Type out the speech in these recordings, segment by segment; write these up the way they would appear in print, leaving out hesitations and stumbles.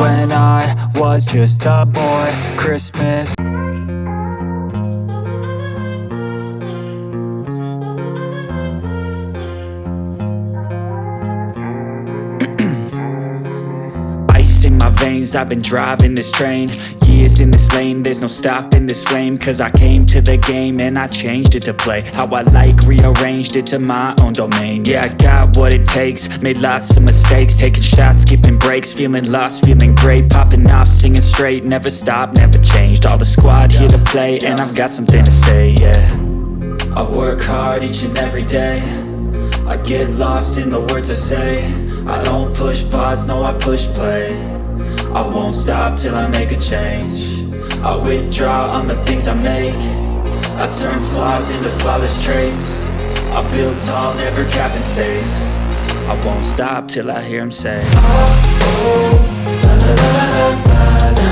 when I was just a boy. Christmas. Ice in my veins, I've been driving this train. Years in this lane, there's no stopping this flame. Cause I came to the game and I changed it to play how I like, rearranged it to my own domain. Yeah, I got what it takes, made lots of mistakes, taking shots, skipping breaks, feeling lost, feeling great, popping off, singing straight, never stopped, never changed. All the squad here to play, and I've got something to say, yeah. I work hard each and every day, I get lost in the words I say. I don't push pause, no I push play. I won't stop till I make a change. I withdraw on the things I make. I turn flaws into flawless traits. I build tall, never capped in space. I won't stop till I hear him say, oh, oh, la la la la la la.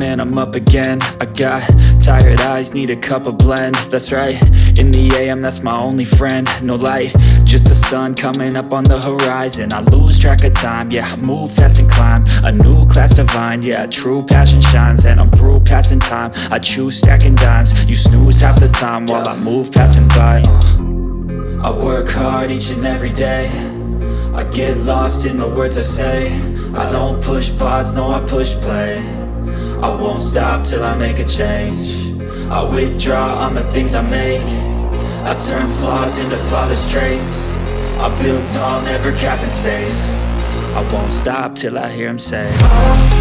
And I'm up again. I got tired eyes, need a cup of blend. That's right, in the AM, that's my only friend. No light, just the sun coming up on the horizon. I lose track of time, yeah, I move fast and climb a new class divine, yeah, true passion shines. And I'm through passing time, I choose stacking dimes. You snooze half the time while I move passing by. I work hard each and every day, I get lost in the words I say. I don't push pause, no I push play. I won't stop till I make a change. I withdraw on the things I make. I turn flaws into flawless traits. I build tall, never capped in space. I won't stop till I hear him say, oh.